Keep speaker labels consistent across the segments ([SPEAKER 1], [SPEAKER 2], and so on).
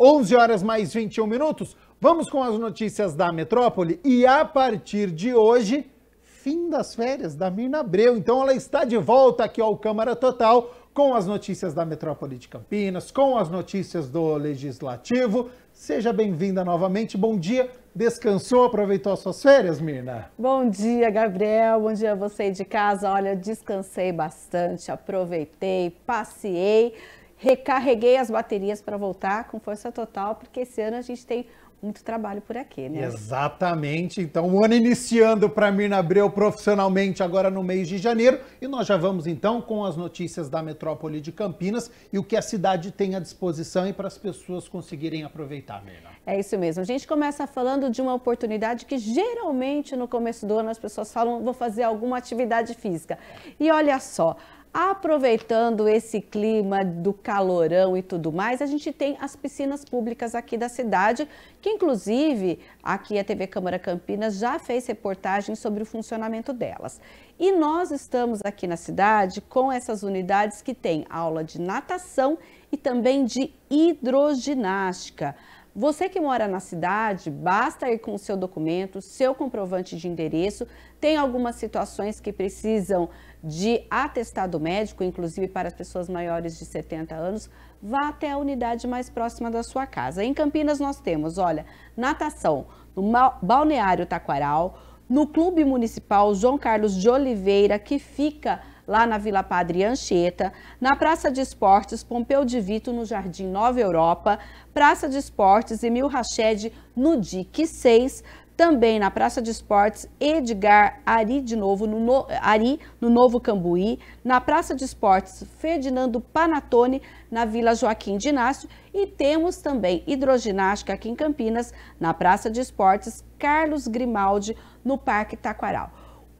[SPEAKER 1] 11 horas mais 21 minutos. Vamos com as notícias da metrópole e a partir de hoje, fim das férias da Mirna Abreu. Então ela está de volta aqui ao Câmara Total com as notícias da metrópole de Campinas, com as notícias do Legislativo. Seja bem-vinda novamente. Bom dia. Descansou, aproveitou as suas férias, Mirna?
[SPEAKER 2] Bom dia, Gabriel. Bom dia a você de casa. Olha, descansei bastante, aproveitei, passeei, recarreguei as baterias para voltar com força total, porque esse ano a gente tem muito trabalho por aqui, né?
[SPEAKER 1] Exatamente. Então, o ano iniciando para Mirna Abreu profissionalmente agora no mês de janeiro. E nós já vamos, então, com as notícias da metrópole de Campinas e o que a cidade tem à disposição e para as pessoas conseguirem aproveitar, Mirna.
[SPEAKER 2] É isso mesmo. A gente começa falando de uma oportunidade que geralmente no começo do ano as pessoas falam, vou fazer alguma atividade física. E olha só, aproveitando esse clima do calorão e tudo mais, a gente tem as piscinas públicas aqui da cidade, que inclusive aqui a TV Câmara Campinas já fez reportagem sobre o funcionamento delas. E nós estamos aqui na cidade com essas unidades que têm aula de natação e também de hidroginástica. Você que mora na cidade, basta ir com o seu documento, seu comprovante de endereço. Tem algumas situações que precisam de atestado médico, inclusive para as pessoas maiores de 70 anos. Vá até a unidade mais próxima da sua casa. Em Campinas nós temos, olha, natação no Balneário Taquaral, no Clube Municipal João Carlos de Oliveira, que fica lá na Vila Padre Anchieta, na Praça de Esportes Pompeu de Vito, no Jardim Nova Europa, Praça de Esportes Emil Rached, no DIC 6, também na Praça de Esportes Edgar Ari, de novo, no Novo Cambuí, na Praça de Esportes Ferdinando Panatone, na Vila Joaquim de Inácio, e temos também hidroginástica aqui em Campinas, na Praça de Esportes Carlos Grimaldi, no Parque Taquaral.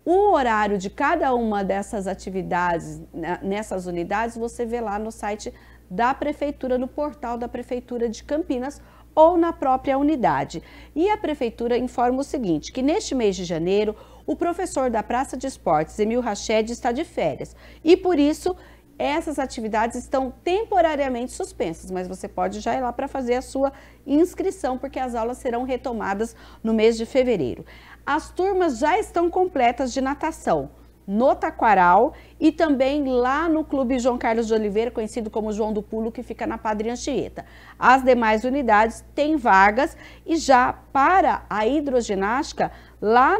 [SPEAKER 2] O horário de cada uma dessas atividades nessas unidades você vê lá no site da Prefeitura, no portal da Prefeitura de Campinas ou na própria unidade. E a Prefeitura informa o seguinte, que neste mês de janeiro o professor da Praça de Esportes, Emil Rached, está de férias e por isso essas atividades estão temporariamente suspensas, mas você pode já ir lá para fazer a sua inscrição, porque as aulas serão retomadas no mês de fevereiro. As turmas já estão completas de natação no Taquaral e também lá no Clube João Carlos de Oliveira, conhecido como João do Pulo, que fica na Padre Anchieta. As demais unidades têm vagas e já para a hidroginástica, lá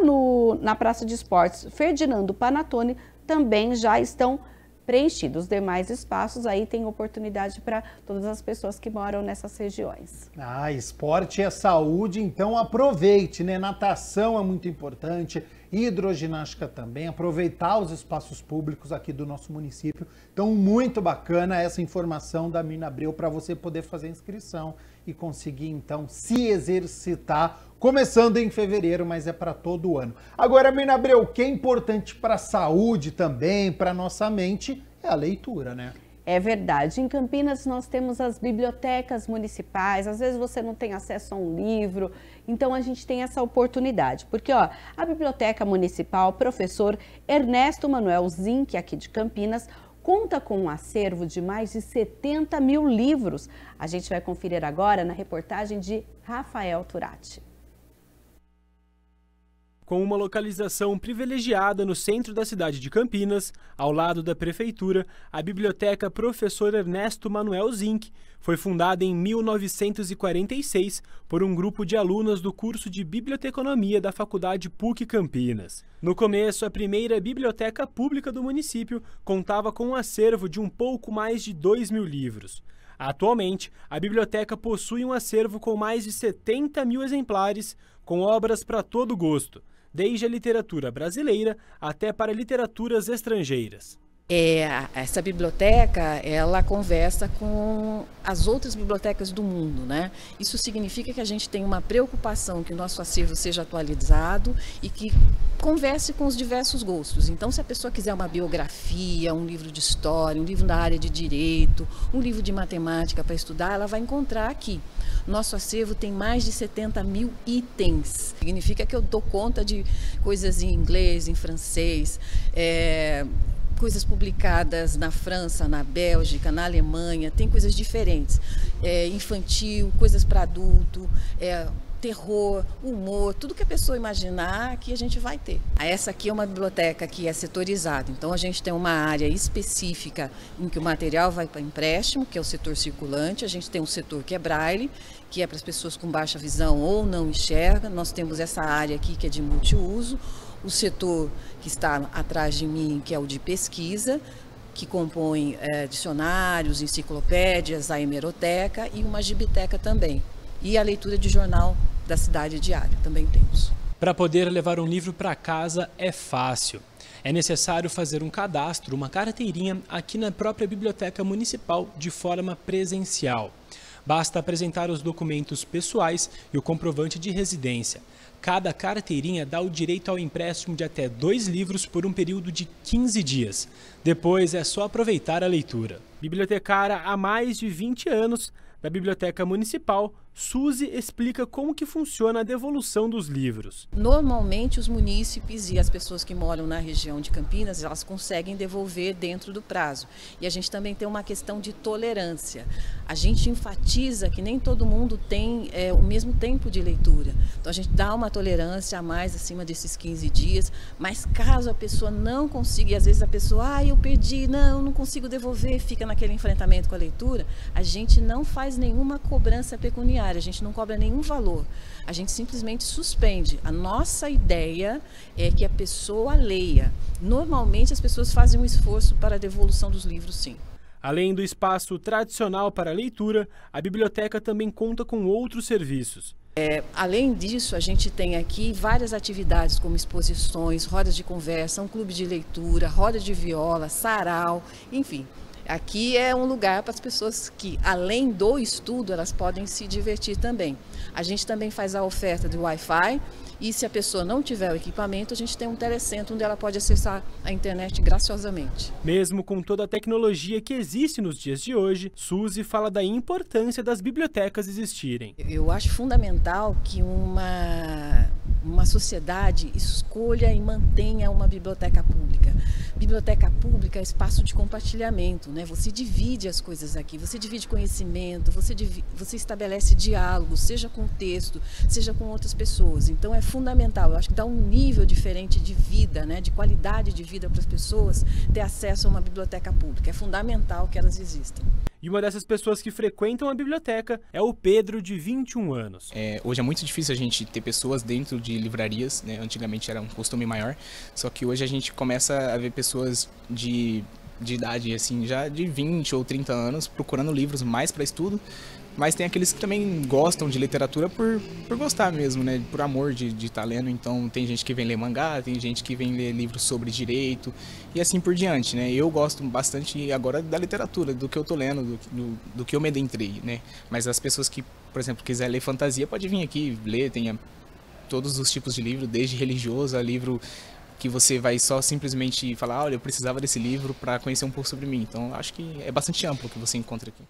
[SPEAKER 2] na Praça de Esportes Ferdinando Panatone, também já estão preenchidos. Os demais espaços aí tem oportunidade para todas as pessoas que moram nessas regiões.
[SPEAKER 1] Esporte é saúde, então aproveite, né? Natação é muito importante, hidroginástica também, aproveitar os espaços públicos aqui do nosso município. Então, muito bacana essa informação da Mirna Abreu para você poder fazer inscrição e conseguir, então, se exercitar, começando em fevereiro, mas é para todo o ano. Agora, Mirna Abreu, o que é importante para a saúde também, para a nossa mente, é a leitura, né?
[SPEAKER 2] É verdade. Em Campinas nós temos as bibliotecas municipais, às vezes você não tem acesso a um livro, então a gente tem essa oportunidade. Porque ó, a Biblioteca Municipal Professor Ernesto Manuel Zinck, aqui de Campinas, conta com um acervo de mais de 70 mil livros. A gente vai conferir agora na reportagem de Rafael Turati.
[SPEAKER 3] Com uma localização privilegiada no centro da cidade de Campinas, ao lado da Prefeitura, a Biblioteca Professor Ernesto Manuel Zinck foi fundada em 1946 por um grupo de alunos do curso de Biblioteconomia da Faculdade PUC Campinas. No começo, a primeira biblioteca pública do município contava com um acervo de um pouco mais de 2 mil livros. Atualmente, a biblioteca possui um acervo com mais de 70 mil exemplares, com obras para todo gosto, desde a literatura brasileira até para literaturas estrangeiras.
[SPEAKER 4] Essa biblioteca, ela conversa com as outras bibliotecas do mundo, né? Isso significa que a gente tem uma preocupação que o nosso acervo seja atualizado e que converse com os diversos gostos. Então, se a pessoa quiser uma biografia, um livro de história, um livro da área de direito, um livro de matemática para estudar, ela vai encontrar aqui. Nosso acervo tem mais de 70 mil itens. Significa que eu dou conta de coisas em inglês, em francês, coisas publicadas na França, na Bélgica, na Alemanha, tem coisas diferentes. Infantil, coisas para adulto, terror, humor, tudo que a pessoa imaginar que a gente vai ter. Essa aqui é uma biblioteca que é setorizada, então a gente tem uma área específica em que o material vai para empréstimo, que é o setor circulante, a gente tem um setor que é braille, que é para as pessoas com baixa visão ou não enxerga, nós temos essa área aqui que é de multiuso, o setor que está atrás de mim, que é o de pesquisa, que compõe dicionários, enciclopédias, a hemeroteca e uma gibiteca também. E a leitura de jornal da cidade diária também temos.
[SPEAKER 3] Para poder levar um livro para casa é fácil. É necessário fazer um cadastro, uma carteirinha aqui na própria Biblioteca Municipal de forma presencial. Basta apresentar os documentos pessoais e o comprovante de residência. Cada carteirinha dá o direito ao empréstimo de até 2 livros por um período de 15 dias. Depois é só aproveitar a leitura. Bibliotecária há mais de 20 anos, da Biblioteca Municipal, Suzy explica como que funciona a devolução dos livros.
[SPEAKER 4] Normalmente os munícipes e as pessoas que moram na região de Campinas, elas conseguem devolver dentro do prazo. E a gente também tem uma questão de tolerância. A gente enfatiza que nem todo mundo tem o mesmo tempo de leitura. Então a gente dá uma tolerância a mais acima desses 15 dias, mas caso a pessoa não consiga, e às vezes a pessoa, eu perdi, não consigo devolver, fica naquele enfrentamento com a leitura, a gente não faz nenhuma cobrança pecuniária. A gente não cobra nenhum valor, a gente simplesmente suspende. A nossa ideia é que a pessoa leia. Normalmente as pessoas fazem um esforço para a devolução dos livros, sim.
[SPEAKER 3] Além do espaço tradicional para a leitura, a biblioteca também conta com outros serviços.
[SPEAKER 4] Além disso, a gente tem aqui várias atividades como exposições, rodas de conversa, um clube de leitura, roda de viola, sarau, enfim. Aqui é um lugar para as pessoas que, além do estudo, elas podem se divertir também. A gente também faz a oferta de Wi-Fi e se a pessoa não tiver o equipamento, a gente tem um telecentro onde ela pode acessar a internet graciosamente.
[SPEAKER 3] Mesmo com toda a tecnologia que existe nos dias de hoje, Suzy fala da importância das bibliotecas existirem.
[SPEAKER 4] Eu acho fundamental que uma sociedade escolha e mantenha uma biblioteca pública. Biblioteca pública é espaço de compartilhamento, né? Você divide as coisas aqui, você divide conhecimento, você estabelece diálogo, seja com o texto, seja com outras pessoas. Então é fundamental, eu acho que dá um nível diferente de vida, né? De qualidade de vida para as pessoas ter acesso a uma biblioteca pública. É fundamental que elas existam.
[SPEAKER 3] E uma dessas pessoas que frequentam a biblioteca é o Pedro, de 21 anos.
[SPEAKER 5] Hoje é muito difícil a gente ter pessoas dentro de livrarias, né? Antigamente era um costume maior, só que hoje a gente começa a ver pessoas de idade, assim, já de 20 ou 30 anos, procurando livros mais para estudo, mas tem aqueles que também gostam de literatura por gostar mesmo, né? Por amor de estar lendo. Então tem gente que vem ler mangá, tem gente que vem ler livros sobre direito e assim por diante, né? Eu gosto bastante agora da literatura, do que eu tô lendo, do que eu me adentrei, né? Mas as pessoas que, por exemplo, quiser ler fantasia, pode vir aqui ler, tem todos os tipos de livro, desde religioso a livro que você vai só simplesmente falar, olha, eu precisava desse livro para conhecer um pouco sobre mim. Então acho que é bastante amplo o que você encontra aqui.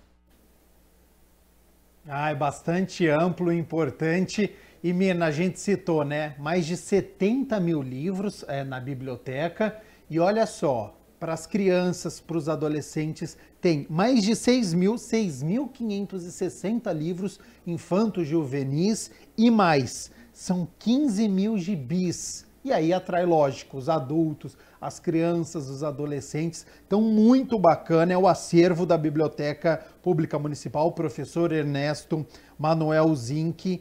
[SPEAKER 1] É bastante amplo, importante. E, Mirna, a gente citou, né? Mais de 70 mil livros na biblioteca. E olha só, para as crianças, para os adolescentes, tem mais de 6.560 livros infanto-juvenis e mais. São 15 mil gibis. E aí atrai, lógico, os adultos, as crianças, os adolescentes. Então, muito bacana é o acervo da Biblioteca Pública Municipal, professor Ernesto Manuel Zinck,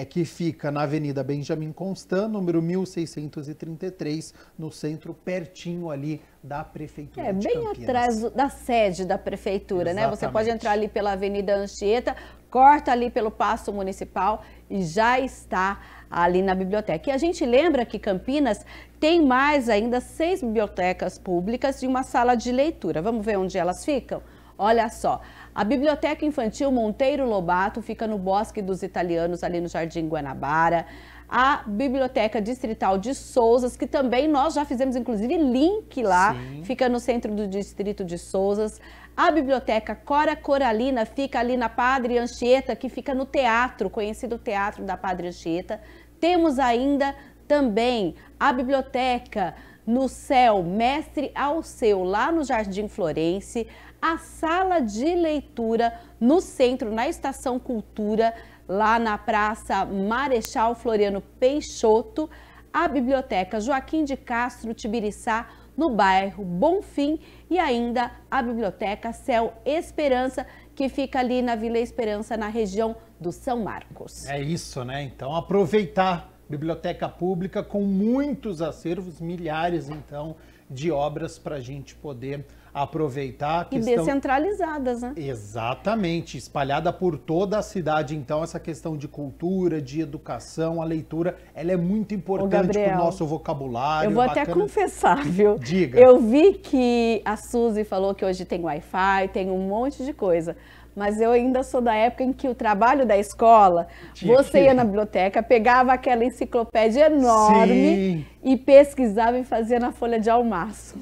[SPEAKER 1] que fica na Avenida Benjamin Constant, número 1633, no centro, pertinho ali da Prefeitura de Campinas.
[SPEAKER 2] Bem atrás da sede da Prefeitura,
[SPEAKER 1] Exatamente.
[SPEAKER 2] né? Você pode entrar ali pela Avenida Anchieta, corta ali pelo Paço Municipal e já está ali na biblioteca. E a gente lembra que Campinas tem mais ainda 6 bibliotecas públicas e uma sala de leitura. Vamos ver onde elas ficam? Olha só, a Biblioteca Infantil Monteiro Lobato fica no Bosque dos Italianos, ali no Jardim Guanabara. A Biblioteca Distrital de Sousas, que também nós já fizemos, inclusive, link lá, Sim. Fica no centro do distrito de Sousas. A Biblioteca Cora Coralina fica ali na Padre Anchieta, que fica no teatro, conhecido Teatro da Padre Anchieta. Temos ainda também a Biblioteca no Céu Mestre Alceu, lá no Jardim Florense, a sala de leitura no centro, na Estação Cultura, lá na Praça Marechal Floriano Peixoto, a Biblioteca Joaquim de Castro Tibiriçá, no bairro Bonfim, e ainda a Biblioteca Céu Esperança, que fica ali na Vila Esperança, na região do São Marcos.
[SPEAKER 1] É isso, né? Então, aproveitar biblioteca pública com muitos acervos, milhares, então, de obras para a gente poder aproveitar.
[SPEAKER 2] E descentralizadas, né?
[SPEAKER 1] Exatamente, espalhada por toda a cidade. Então, essa questão de cultura, de educação, a leitura, ela é muito importante para o nosso vocabulário.
[SPEAKER 2] Eu vou até confessar, viu?
[SPEAKER 1] Diga.
[SPEAKER 2] Eu vi que a Suzy falou que hoje tem Wi-Fi, tem um monte de coisa. Mas eu ainda sou da época em que o trabalho da escola, você ia na biblioteca, pegava aquela enciclopédia enorme e pesquisava e fazia na folha de almaço.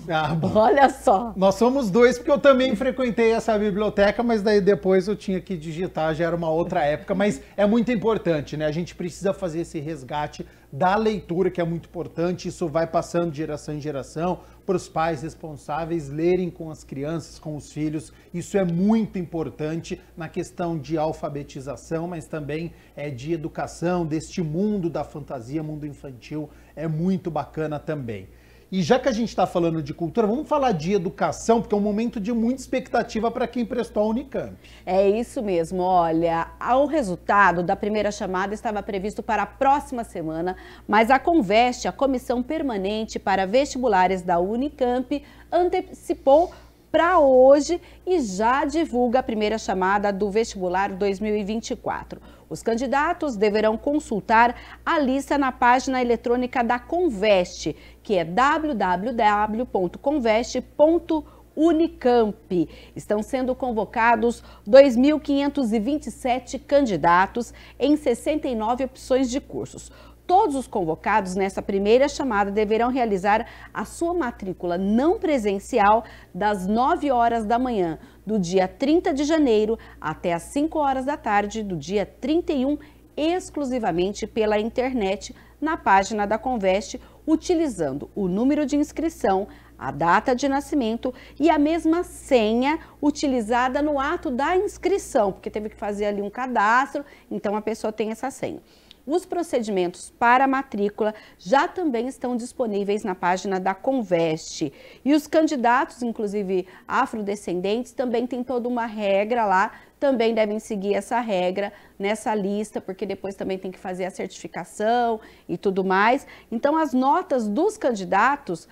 [SPEAKER 2] Olha só.
[SPEAKER 1] Nós somos dois, porque eu também frequentei essa biblioteca, mas daí depois eu tinha que digitar, já era uma outra época. Mas é muito importante, né? A gente precisa fazer esse resgate da leitura, que é muito importante. Isso vai passando de geração em geração, para os pais responsáveis lerem com as crianças, com os filhos. Isso é muito importante na questão de alfabetização, mas também de educação, deste mundo da fantasia, mundo infantil. É muito bacana também. E já que a gente está falando de cultura, vamos falar de educação, porque é um momento de muita expectativa para quem prestou a Unicamp.
[SPEAKER 2] É isso mesmo, olha, o resultado da primeira chamada estava previsto para a próxima semana, mas a Conveste, a Comissão Permanente para Vestibulares da Unicamp, antecipou para hoje e já divulga a primeira chamada do vestibular 2024. Os candidatos deverão consultar a lista na página eletrônica da Conveste, que é www.conveste.unicamp. Estão sendo convocados 2.527 candidatos em 69 opções de cursos. Todos os convocados nessa primeira chamada deverão realizar a sua matrícula não presencial das 9 horas da manhã do dia 30 de janeiro até as 5 horas da tarde do dia 31, exclusivamente pela internet na página da Conveste, utilizando o número de inscrição, a data de nascimento e a mesma senha utilizada no ato da inscrição, porque teve que fazer ali um cadastro, então a pessoa tem essa senha. Os procedimentos para a matrícula já também estão disponíveis na página da Conveste. E os candidatos, inclusive afrodescendentes, também tem toda uma regra lá, também devem seguir essa regra nessa lista, porque depois também tem que fazer a certificação e tudo mais. Então, as notas dos candidatos,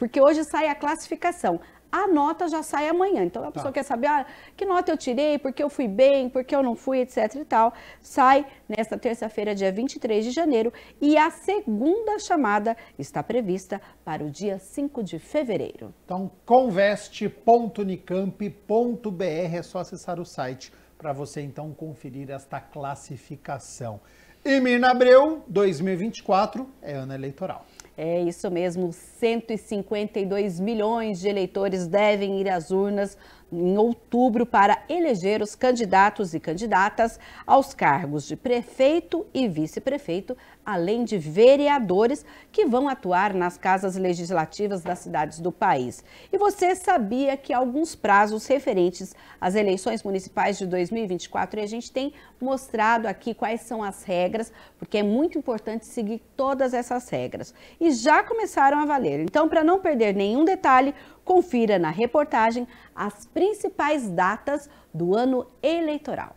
[SPEAKER 2] porque hoje sai a classificação, a nota já sai amanhã. Então, a pessoa quer saber que nota eu tirei, porque eu fui bem, porque eu não fui, etc e tal. Sai nesta terça-feira, dia 23 de janeiro, e a segunda chamada está prevista para o dia 5 de fevereiro.
[SPEAKER 1] Então, conveste.unicamp.br, é só acessar o site para você, então, conferir esta classificação. E Mirna Abreu, 2024 é ano eleitoral.
[SPEAKER 2] É isso mesmo, 152 milhões de eleitores devem ir às urnas em outubro para eleger os candidatos e candidatas aos cargos de prefeito e vice-prefeito, além de vereadores que vão atuar nas casas legislativas das cidades do país. E você sabia que alguns prazos referentes às eleições municipais de 2024, e a gente tem mostrado aqui quais são as regras, porque é muito importante seguir todas essas regras. E já começaram a valer. Então, para não perder nenhum detalhe, confira na reportagem as principais datas do ano eleitoral.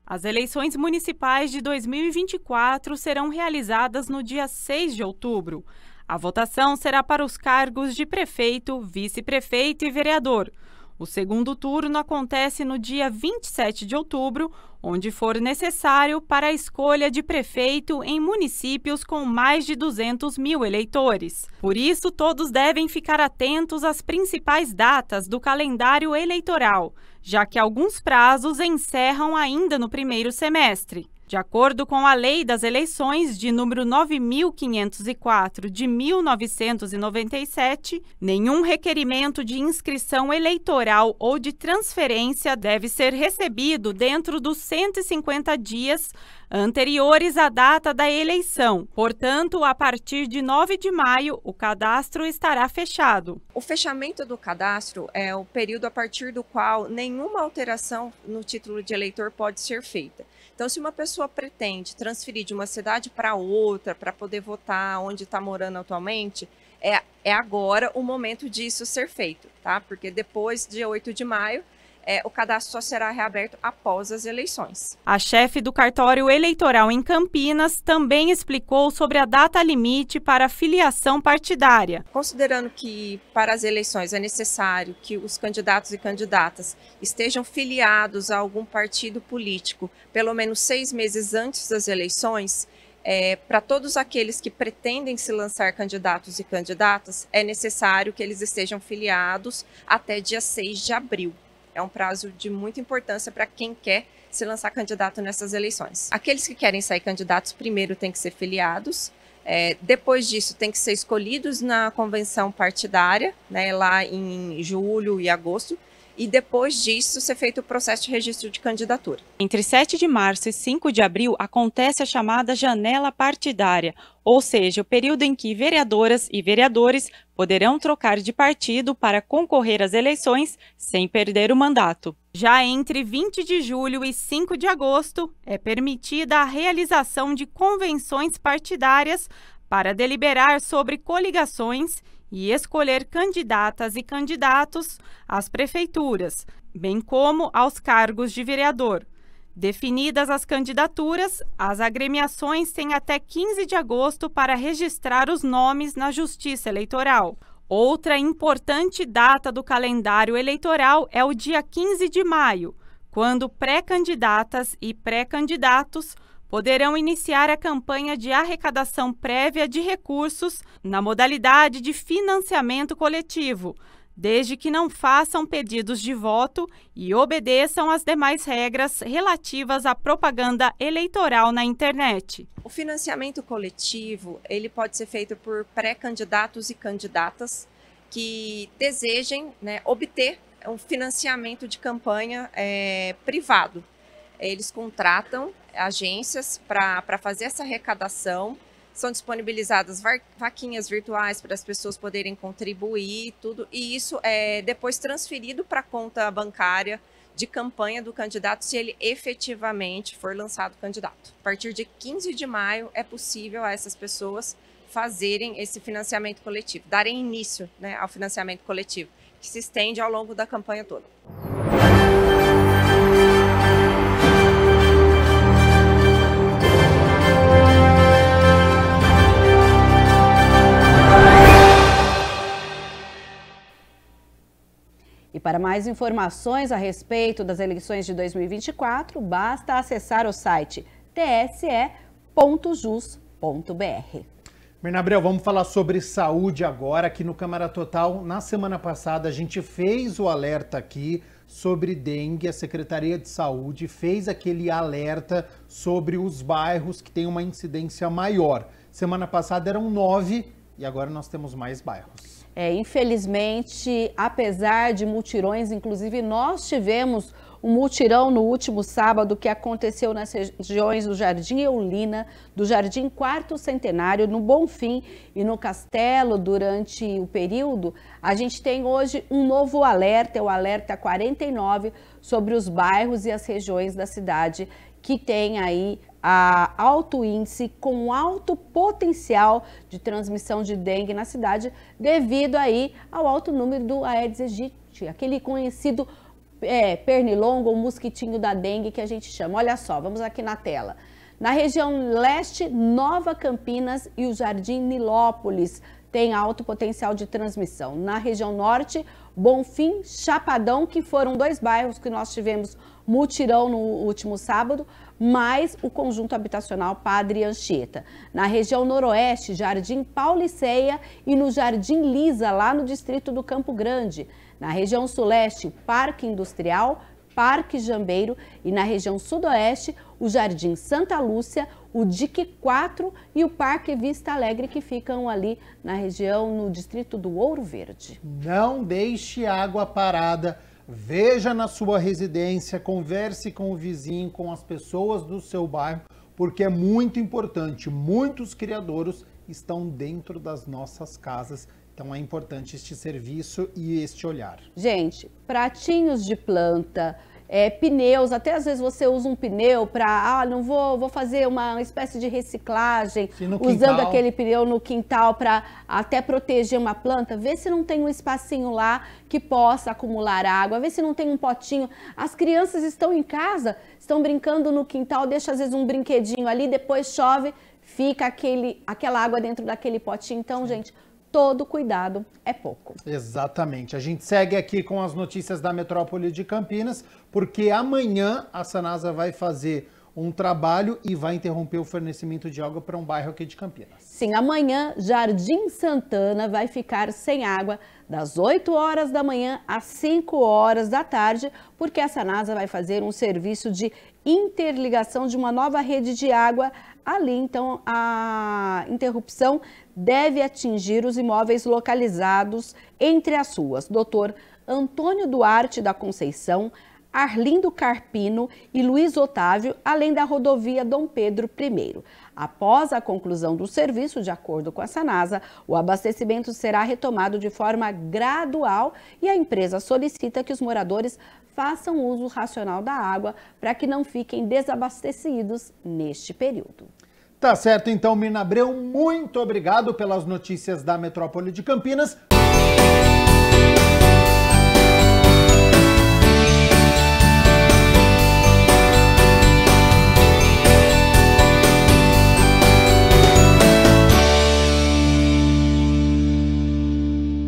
[SPEAKER 6] As eleições municipais de 2024 serão realizadas no dia 6 de outubro. A votação será para os cargos de prefeito, vice-prefeito e vereador. O segundo turno acontece no dia 27 de outubro, onde for necessário para a escolha de prefeito em municípios com mais de 200 mil eleitores. Por isso, todos devem ficar atentos às principais datas do calendário eleitoral, já que alguns prazos encerram ainda no primeiro semestre. De acordo com a Lei das Eleições de número 9.504 de 1997, nenhum requerimento de inscrição eleitoral ou de transferência deve ser recebido dentro dos 150 dias anteriores à data da eleição. Portanto, a partir de 9 de maio, o cadastro estará fechado.
[SPEAKER 7] O fechamento do cadastro é o período a partir do qual nenhuma alteração no título de eleitor pode ser feita. Então, se uma pessoa pretende transferir de uma cidade para outra, para poder votar onde está morando atualmente, é agora o momento disso ser feito, tá? Porque depois, dia 8 de maio, o cadastro só será reaberto após as eleições.
[SPEAKER 6] A chefe do cartório eleitoral em Campinas também explicou sobre a data limite para a filiação partidária.
[SPEAKER 7] Considerando que para as eleições é necessário que os candidatos e candidatas estejam filiados a algum partido político pelo menos 6 meses antes das eleições, para todos aqueles que pretendem se lançar candidatos e candidatas, é necessário que eles estejam filiados até dia 6 de abril. É um prazo de muita importância para quem quer se lançar candidato nessas eleições. Aqueles que querem sair candidatos primeiro têm que ser filiados, depois disso tem que ser escolhidos na convenção partidária, né, lá em julho e agosto, e depois disso ser feito o processo de registro de candidatura.
[SPEAKER 6] Entre 7 de março e 5 de abril acontece a chamada janela partidária, ou seja, o período em que vereadoras e vereadores poderão trocar de partido para concorrer às eleições sem perder o mandato. Já entre 20 de julho e 5 de agosto é permitida a realização de convenções partidárias para deliberar sobre coligações e escolher candidatas e candidatos às prefeituras, bem como aos cargos de vereador. Definidas as candidaturas, as agremiações têm até 15 de agosto para registrar os nomes na Justiça Eleitoral. Outra importante data do calendário eleitoral é o dia 15 de maio, quando pré-candidatas e pré-candidatos poderão iniciar a campanha de arrecadação prévia de recursos na modalidade de financiamento coletivo, desde que não façam pedidos de voto e obedeçam às demais regras relativas à propaganda eleitoral na internet.
[SPEAKER 7] O financiamento coletivo, ele pode ser feito por pré-candidatos e candidatas que desejem, né, obter um financiamento de campanha privado. Eles contratam agências para fazer essa arrecadação, são disponibilizadas vaquinhas virtuais para as pessoas poderem contribuir, tudo, e isso é depois transferido para a conta bancária de campanha do candidato, se ele efetivamente for lançado candidato. A partir de 15 de maio é possível a essas pessoas fazerem esse financiamento coletivo, darem início, né, ao financiamento coletivo, que se estende ao longo da campanha toda.
[SPEAKER 2] E para mais informações a respeito das eleições de 2024, basta acessar o site tse.jus.br.
[SPEAKER 1] Bernabrel, vamos falar sobre saúde agora. Aqui no Câmara Total, na semana passada, a gente fez o alerta aqui sobre dengue. A Secretaria de Saúde fez aquele alerta sobre os bairros que têm uma incidência maior. Semana passada eram 9 e agora nós temos mais bairros.
[SPEAKER 2] Infelizmente, apesar de mutirões, inclusive nós tivemos um mutirão no último sábado que aconteceu nas regiões do Jardim Eulina, do Jardim Quarto Centenário, no Bonfim e no Castelo durante o período. A gente tem hoje um novo alerta, é o alerta 49, sobre os bairros e as regiões da cidade que tem aí alto índice com alto potencial de transmissão de dengue na cidade, devido aí ao alto número do Aedes aegypti, aquele conhecido pernilongo ou mosquitinho da dengue que a gente chama. Olha só, vamos aqui na tela. Na região leste, Nova Campinas e o Jardim Nilópolis tem alto potencial de transmissão. Na região norte, Bonfim, Chapadão, que foram 2 bairros que nós tivemos mutirão no último sábado, mais o conjunto habitacional Padre Anchieta. Na região noroeste, Jardim Pauliceia e no Jardim Lisa, lá no distrito do Campo Grande. Na região suleste, Parque Industrial, Parque Jambeiro e na região sudoeste, o Jardim Santa Lúcia, o Dique 4 e o Parque Vista Alegre, que ficam ali na região, no distrito do Ouro Verde.
[SPEAKER 1] Não deixe água parada, veja na sua residência, converse com o vizinho, com as pessoas do seu bairro, porque é muito importante. Muitos criadouros estão dentro das nossas casas, então é importante este serviço e este olhar.
[SPEAKER 2] Gente, pratinhos de planta, pneus, até às vezes você usa um pneu para, não vou fazer uma espécie de reciclagem, usando aquele pneu no quintal para até proteger uma planta, vê se não tem um espacinho lá que possa acumular água, vê se não tem um potinho. As crianças estão em casa, estão brincando no quintal, deixa às vezes um brinquedinho ali, depois chove, fica aquela água dentro daquele potinho. Então, gente, todo cuidado é pouco.
[SPEAKER 1] Exatamente. A gente segue aqui com as notícias da metrópole de Campinas, porque amanhã a Sanasa vai fazer um trabalho e vai interromper o fornecimento de água para um bairro aqui de Campinas.
[SPEAKER 2] Sim, amanhã Jardim Santana vai ficar sem água das 8 horas da manhã às 5 horas da tarde, porque a Sanasa vai fazer um serviço de interligação de uma nova rede de água ali. Então, a interrupção deve atingir os imóveis localizados entre as ruas Dr. Antônio Duarte da Conceição, Arlindo Carpino e Luiz Otávio, além da rodovia Dom Pedro I. Após a conclusão do serviço, de acordo com a Sanasa, o abastecimento será retomado de forma gradual e a empresa solicita que os moradores façam uso racional da água para que não fiquem desabastecidos neste período.
[SPEAKER 1] Tá certo, então, Mirna Abreu, muito obrigado pelas notícias da metrópole de Campinas.